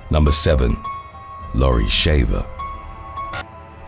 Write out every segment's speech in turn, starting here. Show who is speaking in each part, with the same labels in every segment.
Speaker 1: Number 7. Lori Shaver.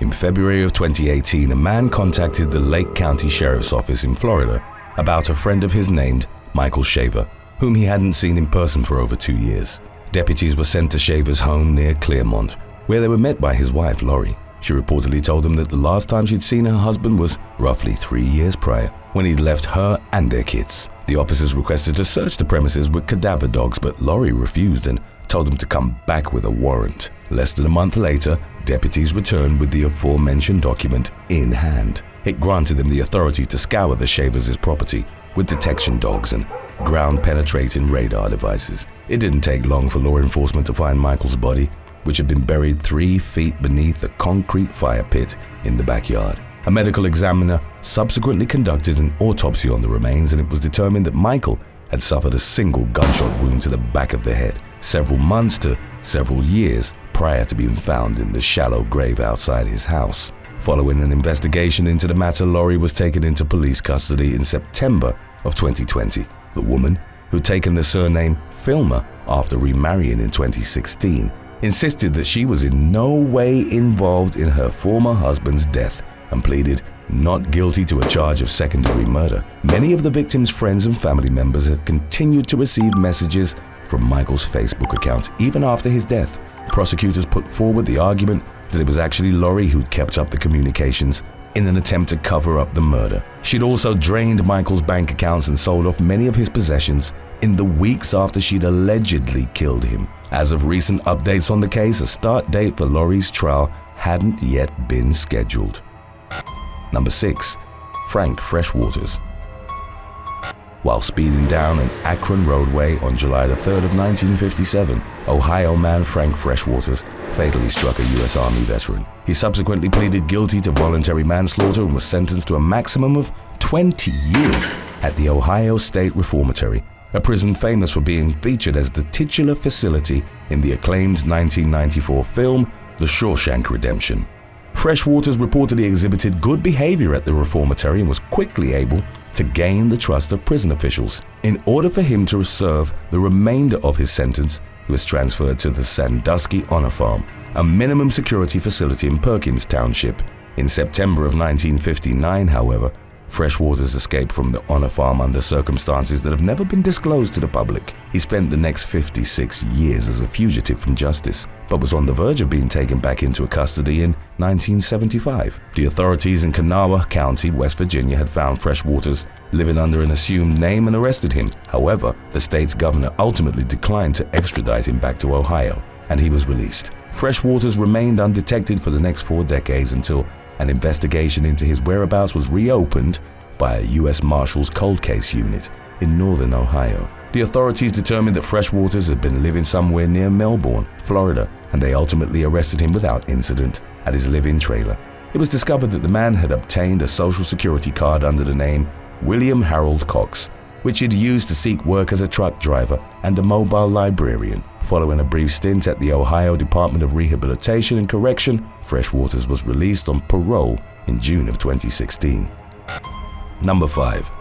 Speaker 1: In February of 2018, a man contacted the Lake County Sheriff's Office in Florida about a friend of his named Michael Shaver, whom he hadn't seen in person for over 2 years. Deputies were sent to Shaver's home near Clearmont, where they were met by his wife, Lori. She reportedly told them that the last time she'd seen her husband was roughly 3 years prior, when he'd left her and their kids. The officers requested to search the premises with cadaver dogs, but Lori refused and told them to come back with a warrant. Less than a month later, deputies returned with the aforementioned document in hand. It granted them the authority to scour the Shavers' property with detection dogs and ground-penetrating radar devices. It didn't take long for law enforcement to find Michael's body, which had been buried 3 feet beneath a concrete fire pit in the backyard. A medical examiner subsequently conducted an autopsy on the remains, and it was determined that Michael had suffered a single gunshot wound to the back of the head, several months to several years prior to being found in the shallow grave outside his house. Following an investigation into the matter, Lori was taken into police custody in September of 2020. The woman, who'd taken the surname Filmer after remarrying in 2016, insisted that she was in no way involved in her former husband's death and pleaded not guilty to a charge of second-degree murder. Many of the victims' friends and family members had continued to receive messages from Michael's Facebook account even after his death. Prosecutors put forward the argument that it was actually Lori who'd kept up the communications in an attempt to cover up the murder. She'd also drained Michael's bank accounts and sold off many of his possessions in the weeks after she'd allegedly killed him. As of recent updates on the case, a start date for Lori's trial hadn't yet been scheduled. Number 6. Frank Freshwaters. While speeding down an Akron roadway on July 3rd of 1957, Ohio man Frank Freshwaters fatally struck a U.S. Army veteran. He subsequently pleaded guilty to voluntary manslaughter and was sentenced to a maximum of 20 years at the Ohio State Reformatory, a prison famous for being featured as the titular facility in the acclaimed 1994 film The Shawshank Redemption. Freshwaters reportedly exhibited good behavior at the reformatory and was quickly able to gain the trust of prison officials. In order for him to serve the remainder of his sentence, he was transferred to the Sandusky Honor Farm, a minimum security facility in Perkins Township. In September of 1959, however, Freshwaters escaped from the Honor Farm under circumstances that have never been disclosed to the public. He spent the next 56 years as a fugitive from justice, but was on the verge of being taken back into custody in 1975. The authorities in Kanawha County, West Virginia, had found Freshwaters living under an assumed name and arrested him. However, the state's governor ultimately declined to extradite him back to Ohio, and he was released. Freshwaters remained undetected for the next 4 decades until an investigation into his whereabouts was reopened by a U.S. Marshals Cold Case Unit in northern Ohio. The authorities determined that Freshwaters had been living somewhere near Melbourne, Florida, and they ultimately arrested him without incident at his live-in trailer. It was discovered that the man had obtained a social security card under the name William Harold Cox, which he'd used to seek work as a truck driver and a mobile librarian. Following a brief stint at the Ohio Department of Rehabilitation and Correction, Freshwaters was released on parole in June of 2016. Number 5.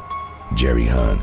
Speaker 1: Jerry Hearn.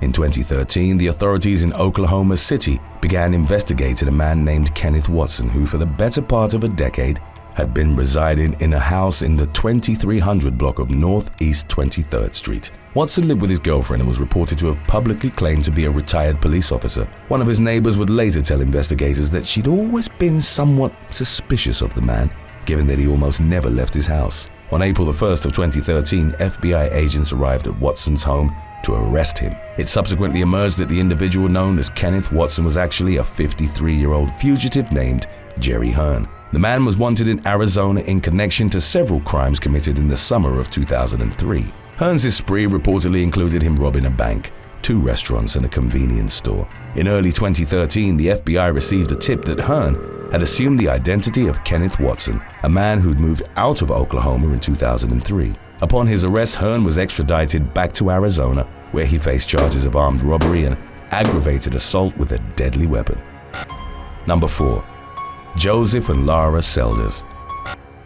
Speaker 1: In 2013, the authorities in Oklahoma City began investigating a man named Kenneth Watson, who for the better part of a decade had been residing in a house in the 2300 block of Northeast 23rd Street. Watson lived with his girlfriend and was reported to have publicly claimed to be a retired police officer. One of his neighbors would later tell investigators that she'd always been somewhat suspicious of the man, given that he almost never left his house. On April 1st of 2013, FBI agents arrived at Watson's home to arrest him. It subsequently emerged that the individual known as Kenneth Watson was actually a 53-year-old fugitive named Jerry Hearn. The man was wanted in Arizona in connection to several crimes committed in the summer of 2003. Hearn's spree reportedly included him robbing a bank, 2 restaurants, and a convenience store. In early 2013, the FBI received a tip that Hearn had assumed the identity of Kenneth Watson, a man who'd moved out of Oklahoma in 2003. Upon his arrest, Hearn was extradited back to Arizona, where he faced charges of armed robbery and aggravated assault with a deadly weapon. Number 4. Joseph and Lara Selders.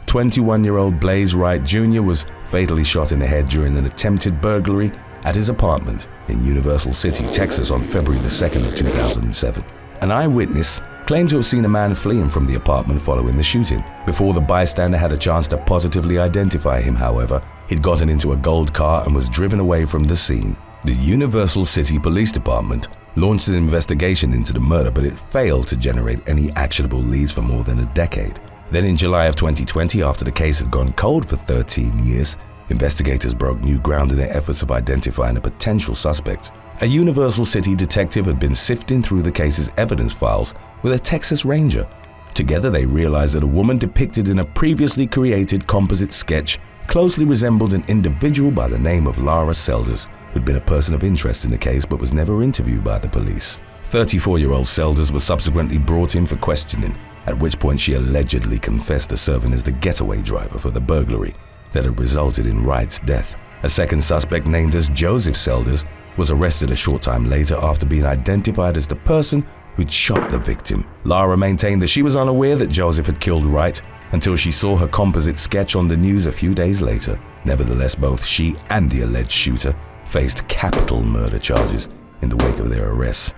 Speaker 1: 21-year-old Blaze Wright Jr. was fatally shot in the head during an attempted burglary at his apartment in Universal City, Texas on February 2nd of 2007. An eyewitness claimed to have seen a man fleeing from the apartment following the shooting. Before the bystander had a chance to positively identify him, however, he'd gotten into a gold car and was driven away from the scene. The Universal City Police Department launched an investigation into the murder, but it failed to generate any actionable leads for more than a decade. Then in July of 2020, after the case had gone cold for 13 years, investigators broke new ground in their efforts of identifying a potential suspect. A Universal City detective had been sifting through the case's evidence files with a Texas Ranger. Together they realized that a woman depicted in a previously created composite sketch closely resembled an individual by the name of Lara Selders, who'd been a person of interest in the case but was never interviewed by the police. 34-year-old Selders was subsequently brought in for questioning, at which point she allegedly confessed to serving as the getaway driver for the burglary that had resulted in Wright's death. A second suspect named as Joseph Selders was arrested a short time later after being identified as the person who'd shot the victim. Lara maintained that she was unaware that Joseph had killed Wright until she saw her composite sketch on the news a few days later. Nevertheless, both she and the alleged shooter faced capital murder charges in the wake of their arrests.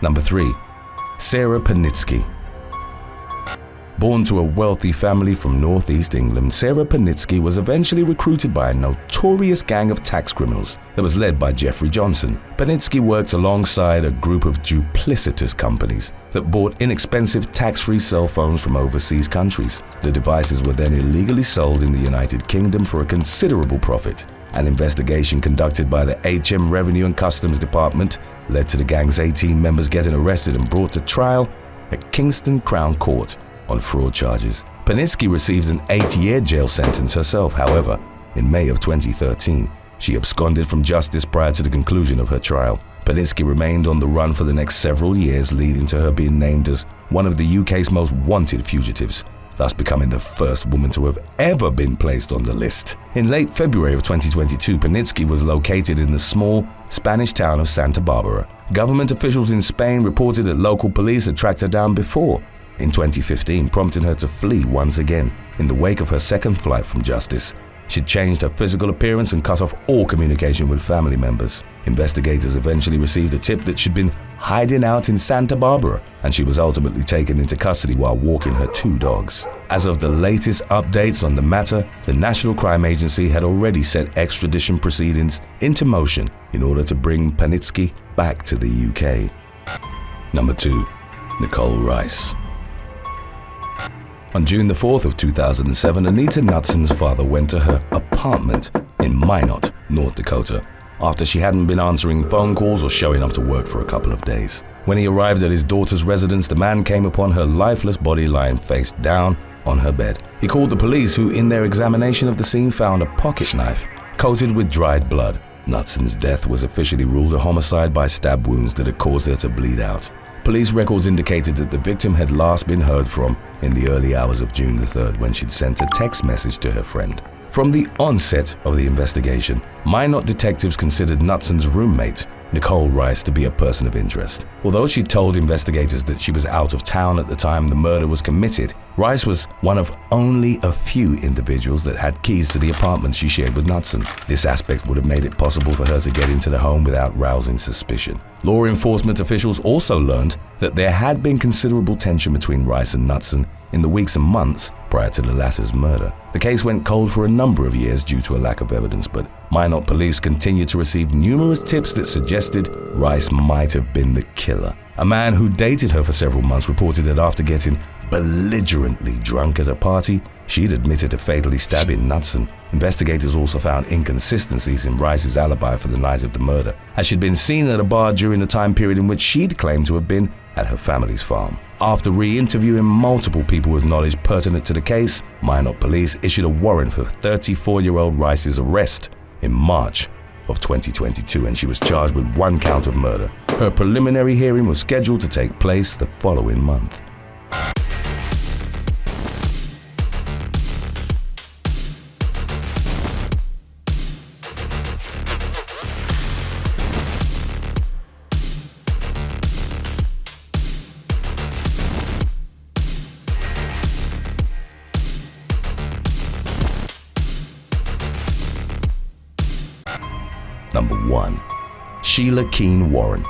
Speaker 1: Number 3. Sarah Panitsky. Born to a wealthy family from northeast England, Sarah Panitsky was eventually recruited by a notorious gang of tax criminals that was led by Jeffrey Johnson. Panitsky worked alongside a group of duplicitous companies that bought inexpensive tax-free cell phones from overseas countries. The devices were then illegally sold in the United Kingdom for a considerable profit. An investigation conducted by the HM Revenue and Customs Department led to the gang's 18 members getting arrested and brought to trial at Kingston Crown Court on fraud charges. Panitsky received an 8-year jail sentence herself. However, in May of 2013, she absconded from justice prior to the conclusion of her trial. Panitsky remained on the run for the next several years, leading to her being named as one of the UK's most wanted fugitives, thus becoming the first woman to have ever been placed on the list. In late February of 2022, Panitsky was located in the small Spanish town of Santa Barbara. Government officials in Spain reported that local police had tracked her down before, in 2015, prompting her to flee once again. In the wake of her second flight from justice, she'd changed her physical appearance and cut off all communication with family members. Investigators eventually received a tip that she'd been hiding out in Santa Barbara, and she was ultimately taken into custody while walking her 2 dogs. As of the latest updates on the matter, the National Crime Agency had already set extradition proceedings into motion in order to bring Panitsky back to the UK. Number 2. Nicole Rice. On June the 4th of 2007, Anita Knutson's father went to her apartment in Minot, North Dakota, after she hadn't been answering phone calls or showing up to work for a couple of days. When he arrived at his daughter's residence, the man came upon her lifeless body lying face down on her bed. He called the police, who in their examination of the scene found a pocket knife coated with dried blood. Knutson's death was officially ruled a homicide by stab wounds that had caused her to bleed out. Police records indicated that the victim had last been heard from in the early hours of June the 3rd when she'd sent a text message to her friend. From the onset of the investigation, Minot detectives considered Knutson's roommate, Nicole Rice, to be a person of interest. Although she told investigators that she was out of town at the time the murder was committed, Rice was one of only a few individuals that had keys to the apartment she shared with Knutson. This aspect would have made it possible for her to get into the home without rousing suspicion. Law enforcement officials also learned that there had been considerable tension between Rice and Knutson in the weeks and months prior to the latter's murder. The case went cold for a number of years due to a lack of evidence, but Minot police continued to receive numerous tips that suggested Rice might have been the killer. A man who dated her for several months reported that after getting belligerently drunk at a party, she'd admitted to fatally stabbing Knutson. Investigators also found inconsistencies in Rice's alibi for the night of the murder, as she'd been seen at a bar during the time period in which she'd claimed to have been at her family's farm. After re-interviewing multiple people with knowledge pertinent to the case, Minot police issued a warrant for 34-year-old Rice's arrest in March of 2022, and she was charged with 1 count of murder. Her preliminary hearing was scheduled to take place the following month. Number 1. Sheila Keene Warren.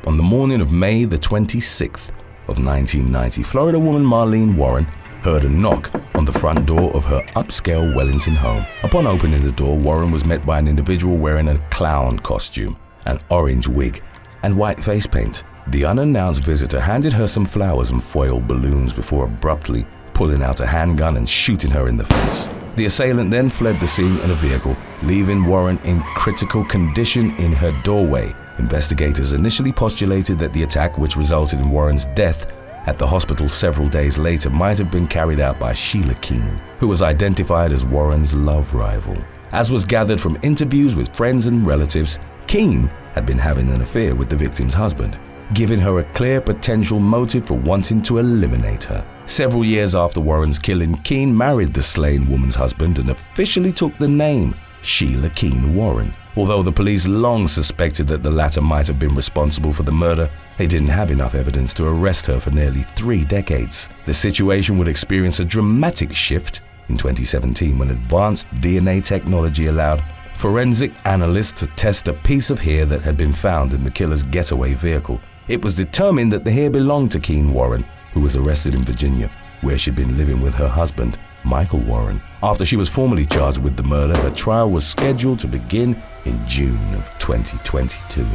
Speaker 1: On the morning of May the 26th of 1990, Florida woman Marlene Warren heard a knock on the front door of her upscale Wellington home. Upon opening the door, Warren was met by an individual wearing a clown costume, an orange wig, and white face paint. The unannounced visitor handed her some flowers and foil balloons before abruptly pulling out a handgun and shooting her in the face. The assailant then fled the scene in a vehicle, leaving Warren in critical condition in her doorway. Investigators initially postulated that the attack, which resulted in Warren's death at the hospital several days later, might have been carried out by Sheila Keene, who was identified as Warren's love rival. As was gathered from interviews with friends and relatives, Keene had been having an affair with the victim's husband, giving her a clear potential motive for wanting to eliminate her. Several years after Warren's killing, Keene married the slain woman's husband and officially took the name Sheila Keene Warren. Although the police long suspected that the latter might have been responsible for the murder, they didn't have enough evidence to arrest her for nearly 3 decades. The situation would experience a dramatic shift in 2017 when advanced DNA technology allowed forensic analysts to test a piece of hair that had been found in the killer's getaway vehicle. It was determined that the hair belonged to Keene Warren, who was arrested in Virginia, where she'd been living with her husband, Michael Warren. After she was formally charged with the murder, her trial was scheduled to begin in June of 2022.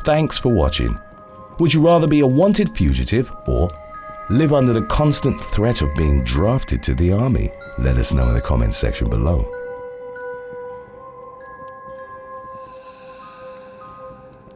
Speaker 1: Thanks for watching. Would you rather be a wanted fugitive or live under the constant threat of being drafted to the army? Let us know in the comments section below.